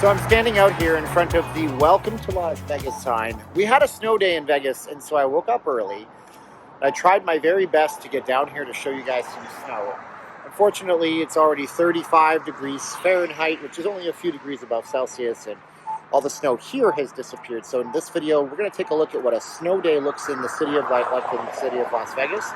So I'm standing out here in front of the Welcome to Las Vegas sign. We had a snow day in Vegas, and so I woke up early. I tried my very best to get down here to show you guys some snow. Unfortunately, it's already 35 degrees Fahrenheit, which is only a few degrees above Celsius, and all the snow here has disappeared. So in this video, we're going to take a look at what a snow day looks in the city of like in the city of Las Vegas.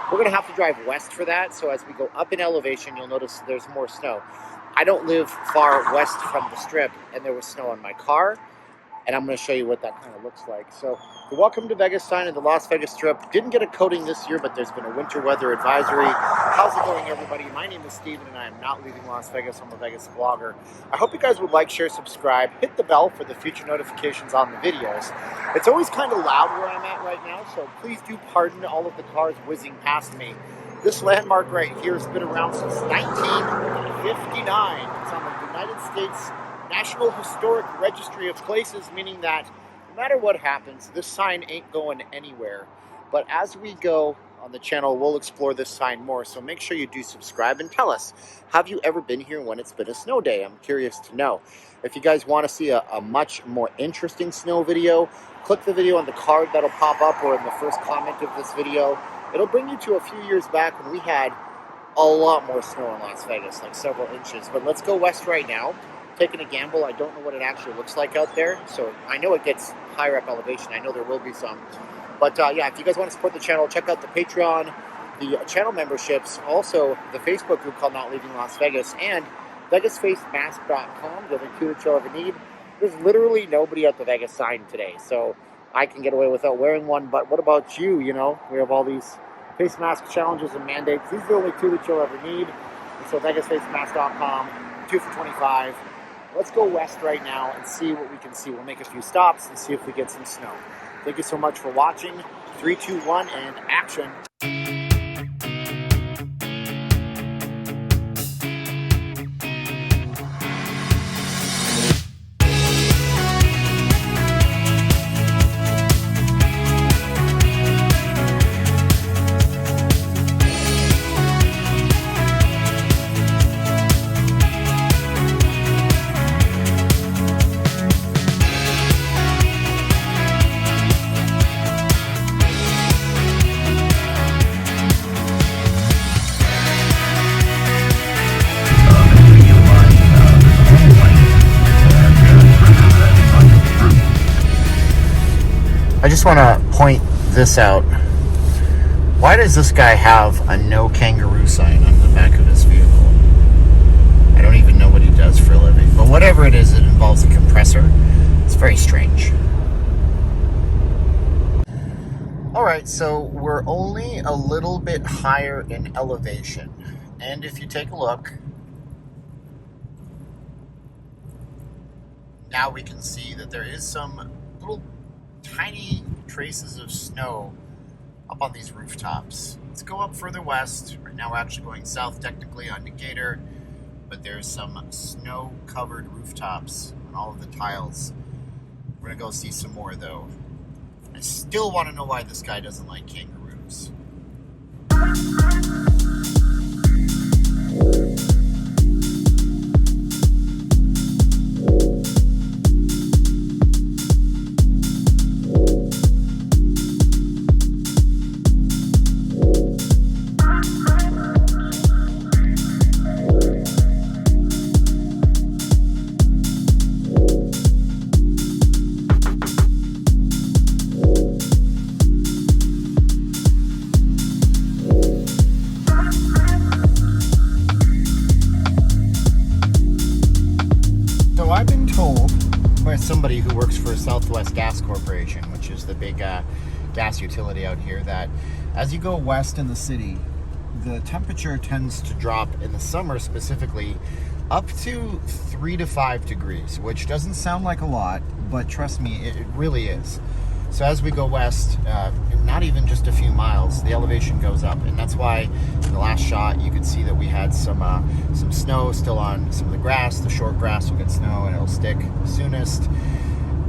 We're going to have to drive west for that, so as we go up in elevation, you'll notice there's more snow. I don't live far west from the Strip, and there was snow on my car, and I'm going to show you what that kind of looks like. So the Welcome to Vegas sign in the Las Vegas Strip didn't get a coating this year, but there's been a winter weather advisory. How's it going, everybody? My name is Steven, and I am not leaving Las Vegas. I'm a Vegas vlogger. I hope you guys would like, share, subscribe, hit the bell for the future notifications on the videos. It's always kind of loud where I'm at right now, so please do pardon all of the cars whizzing past me. This landmark right here has been around since 1959. It's on the United States National Historic Registry of Places, meaning that no matter what happens, this sign ain't going anywhere. But as we go on the channel, we'll explore this sign more, so make sure you do subscribe and tell us, have you ever been here when it's been a snow day? I'm curious to know. If you guys want to see a much more interesting snow video, click the video on the card that'll pop up or in the first comment of this video. It'll bring you to a few years back when we had a lot more snow in Las Vegas, like several inches. But let's go west right now. Taking a gamble. I don't know what it actually looks like out there, so I know it gets higher up elevation. I know there will be some. But yeah, if you guys want to support the channel, check out the Patreon, the channel memberships, also the Facebook group called Not Leaving Las Vegas, and Facemasks.com. The other two that you'll ever need. There's literally nobody at the Vegas sign today, so I can get away without wearing one. But what about you? You know, we have all these face mask challenges and mandates. These are the only two that you'll ever need. And so VegasFacemasks.com, 2 for $25. Let's go west right now and see what we can see. We'll make a few stops and see if we get some snow. Thank you so much for watching. 3, 2, 1, and action. I just want to point this out. Why does this guy have a no kangaroo sign on the back of his vehicle? I don't even know what he does for a living, but whatever it is, it involves a compressor. It's very strange. Alright, so we're only a little bit higher in elevation, and if you take a look, now we can see that there is some little tiny traces of snow up on these rooftops. Let's go up further west. Right now we're actually going south technically on Decatur, but there's some snow-covered rooftops on all of the tiles. We're gonna go see some more though. I still want to know why this guy doesn't like kangaroos. I've been told by somebody who works for Southwest Gas Corporation, which is the big gas utility out here, that as you go west in the city, the temperature tends to drop in the summer specifically up to 3 to 5 degrees, which doesn't sound like a lot, but trust me, it really is. So as we go west, not even just a few miles, the elevation goes up, and that's why in the last shot you could see that we had some snow still on some of the grass. The short grass will get snow and it'll stick soonest.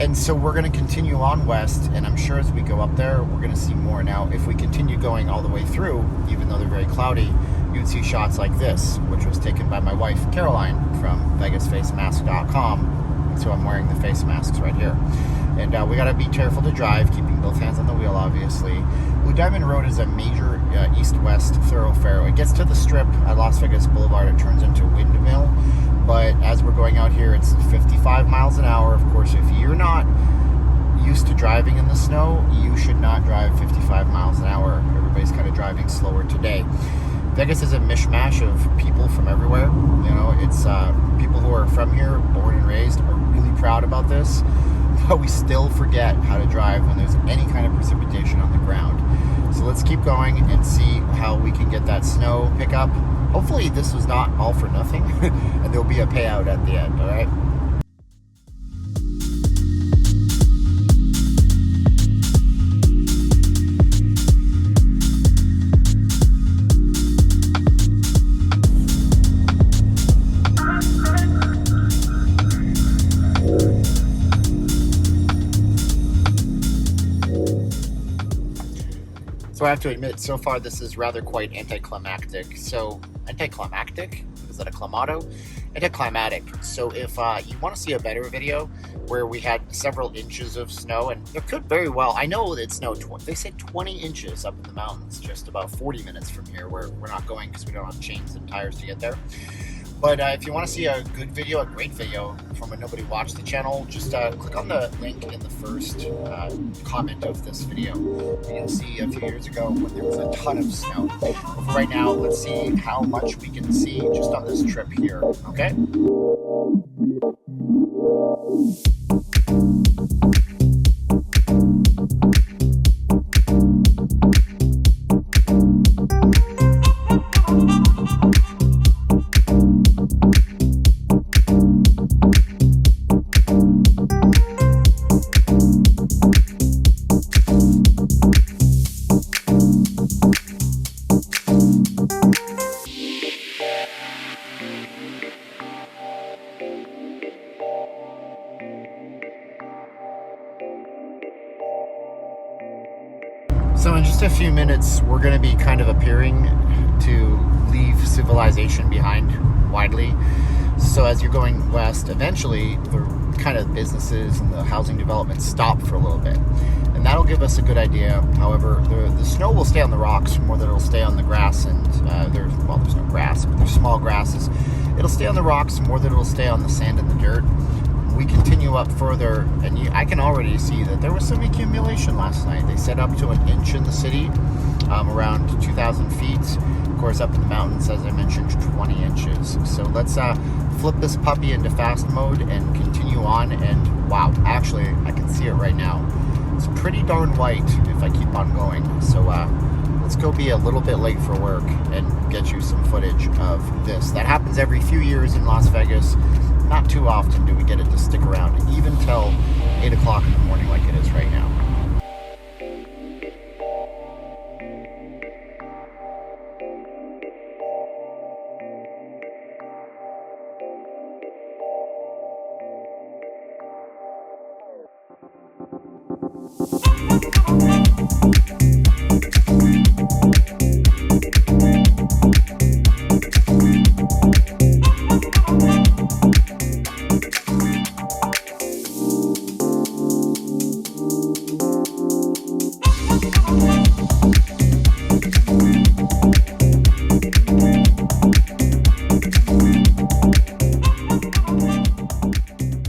And so we're going to continue on west, and I'm sure as we go up there, we're going to see more. Now, if we continue going all the way through, even though they're very cloudy, you'd see shots like this, which was taken by my wife, Caroline, from VegasFacemasks.com. So I'm wearing the face masks right here. And we got to be careful to drive, keeping both hands on the wheel, obviously. Blue Diamond Road is a major east-west thoroughfare. It gets to the strip at Las Vegas Boulevard. It turns into Windmill. But as we're going out here, it's 55 miles an hour. Of course, if you're not used to driving in the snow, you should not drive 55 miles an hour. Everybody's kind of driving slower today. Vegas is a mishmash of people from everywhere. You know, it's people who are from here, born and raised, are really proud about this. But we still forget how to drive when there's any kind of precipitation on the ground. So let's keep going and see how we can get that snow pickup. Hopefully this was not all for nothing and there'll be a payout at the end, all right? So I have to admit, so far this is rather quite anticlimactic. So, anticlimactic? Is that a clamato? Anticlimatic. So if you want to see a better video where we had several inches of snow, and there could very well, I know it snowed, they said 20 inches up in the mountains, just about 40 minutes from here, where we're not going because we don't have chains and tires to get there. But if you want to see a good video, a great video from a Nobody Watched the channel, just click on the link in the first comment of this video. And you'll see a few years ago when there was a ton of snow. But for right now, let's see how much we can see just on this trip here, okay? So in just a few minutes, we're going to be kind of appearing to leave civilization behind widely. So as you're going west, eventually the kind of businesses and the housing developments stop for a little bit. And that'll give us a good idea. However, the snow will stay on the rocks more than it'll stay on the grass. And there's no grass, but there's small grasses. It'll stay on the rocks more than it'll stay on the sand and the dirt. We continue up further, and I can already see that there was some accumulation last night. They said up to an inch in the city, around 2,000 feet. Of course, up in the mountains, as I mentioned, 20 inches. So let's flip this puppy into fast mode and continue on. And wow, actually, I can see it right now. It's pretty darn white if I keep on going. So let's go be a little bit late for work and get you some footage of this. That happens every few years in Las Vegas. Not too often do we get it to stick around, even till 8 o'clock in the morning like it is right now.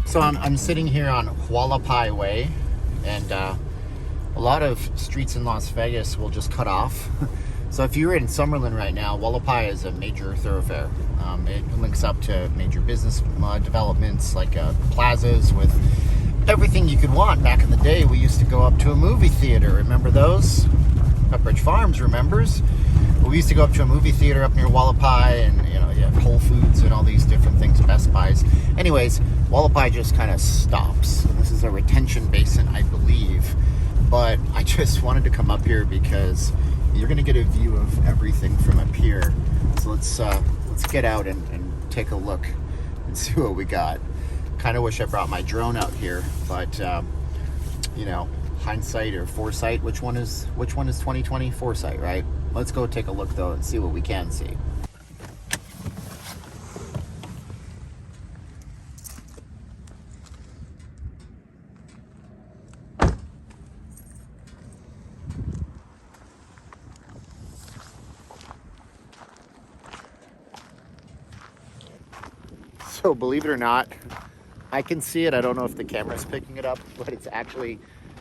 So I'm sitting here on Hualapai Way, and a lot of streets in Las Vegas will just cut off. So if you're in Summerlin right now, Hualapai is a major thoroughfare. It links up to major business developments like plazas with everything you could want. Back in the day, we used to go up to a movie theater. Remember those? Pepperidge Farms remembers. We used to go up to a movie theater up near Hualapai, and you have Whole Foods and all these different things, Best Buys. Anyways, Hualapai just kind of stops. And this is a retention basin, I believe. But I just wanted to come up here because you're going to get a view of everything from up here. So let's get out and take a look and see what we got. Kind of wish I brought my drone out here, but hindsight or foresight, which one is 2020? Foresight, right? Let's go take a look though and see what we can see. So believe it or not, I can see it. I don't know if the camera's picking it up, but it's actually,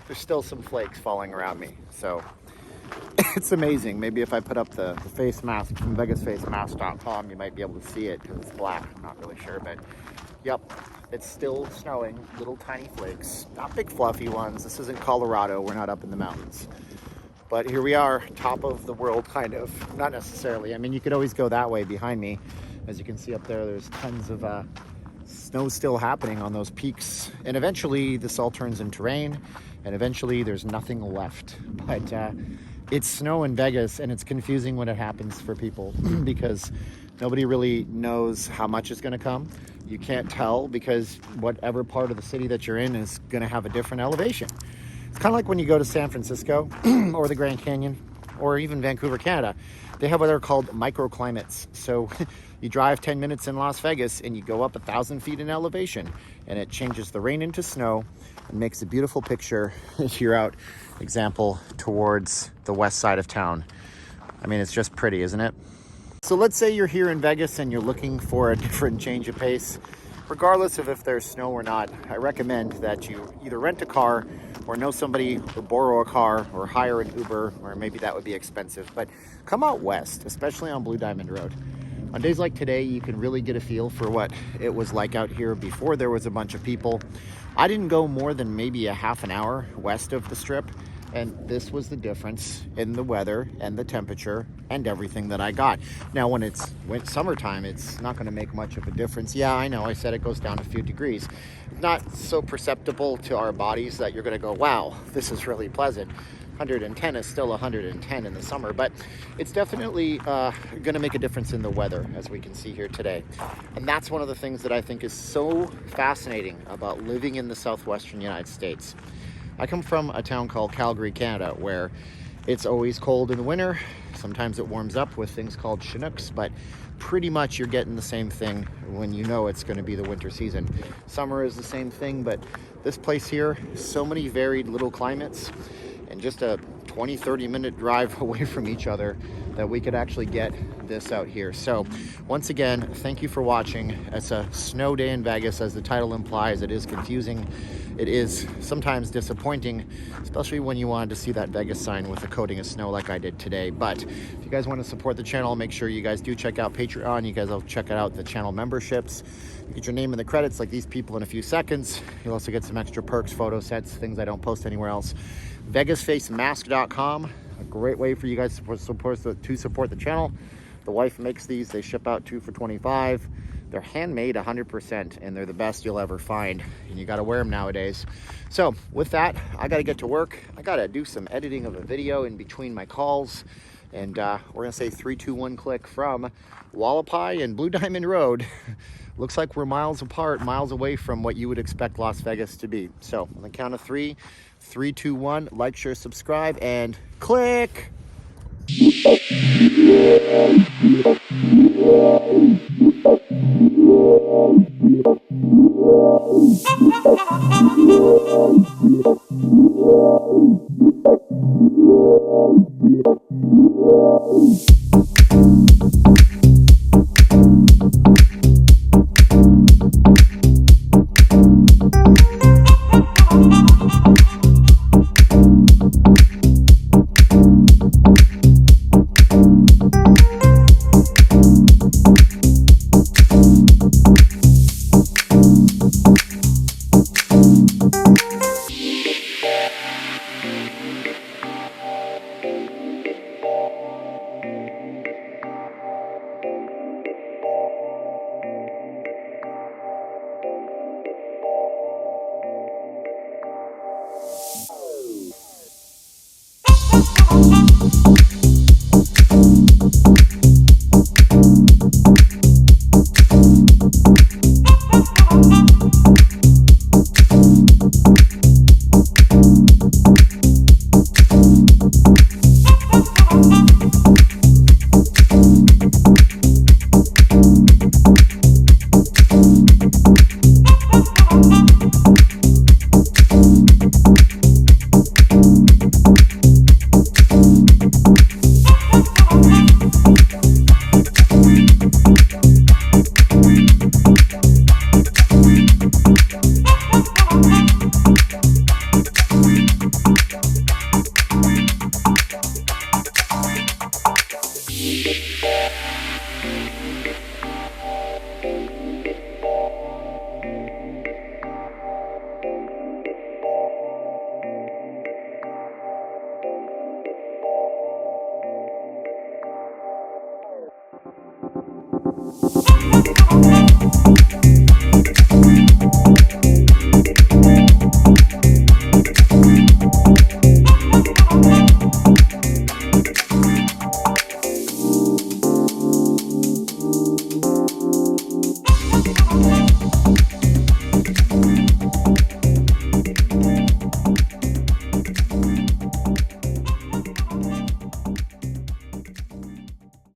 there's still some flakes falling around me. So it's amazing. Maybe if I put up the face mask from VegasFacemasks.com, you might be able to see it because it's black. I'm not really sure, but yep, it's still snowing. Little tiny flakes, not big fluffy ones. This isn't Colorado. We're not up in the mountains. But here we are, top of the world, kind of. Not necessarily. I mean, you could always go that way behind me. As you can see up there, there's tons of snow still happening on those peaks. And eventually, this all turns into rain. And eventually, there's nothing left. But it's snow in Vegas, and it's confusing when it happens for people because nobody really knows how much is going to come. You can't tell because whatever part of the city that you're in is going to have a different elevation. It's kind of like when you go to San Francisco or the Grand Canyon or even Vancouver, Canada. They have what are called microclimates. So you drive 10 minutes in Las Vegas and you go up 1,000 feet in elevation, and it changes the rain into snow and makes a beautiful picture if you're out, example, towards the west side of town. I mean, it's just pretty, isn't it? So let's say you're here in Vegas and you're looking for a different change of pace. Regardless of if there's snow or not, I recommend that you either rent a car or know somebody or borrow a car or hire an Uber, or maybe that would be expensive. But come out west, especially on Blue Diamond Road. On days like today, you can really get a feel for what it was like out here before there was a bunch of people. I didn't go more than maybe a half an hour west of the Strip, and this was the difference in the weather and the temperature and everything that I got. Now, when it's summertime, it's not going to make much of a difference. Yeah, I know, I said it goes down a few degrees. Not so perceptible to our bodies that you're going to go, wow, this is really pleasant. 110 is still 110 in the summer, but it's definitely going to make a difference in the weather, as we can see here today. And that's one of the things that I think is so fascinating about living in the southwestern United States. I come from a town called Calgary, Canada, where it's always cold in the winter. Sometimes it warms up with things called Chinooks, but pretty much you're getting the same thing when you know it's going to be the winter season. Summer is the same thing, but this place here, so many varied little climates, and just a 20-30 minute drive away from each other that we could actually get this out here. So once again, thank you for watching. It's a snow day in Vegas, as the title implies. It is confusing. It is sometimes disappointing, especially when you wanted to see that Vegas sign with a coating of snow like I did today. But if you guys want to support the channel, make sure you guys do check out Patreon. You guys will check out the channel memberships. You get your name in the credits like these people in a few seconds. You'll also get some extra perks, photo sets, things I don't post anywhere else. VegasFacemasks.com, a great way for you guys to support the channel. The wife makes these. They ship out 2 for $25. They're handmade 100%, and they're the best you'll ever find, and you got to wear them nowadays. So with that, I got to get to work. I got to do some editing of a video in between my calls, and we're gonna say 3, 2, 1 click from Hualapai and Blue Diamond Road. Looks like we're miles apart, miles away from what you would expect Las Vegas to be. So on the count of 3, 3, 2, 1, like, share, subscribe, and click.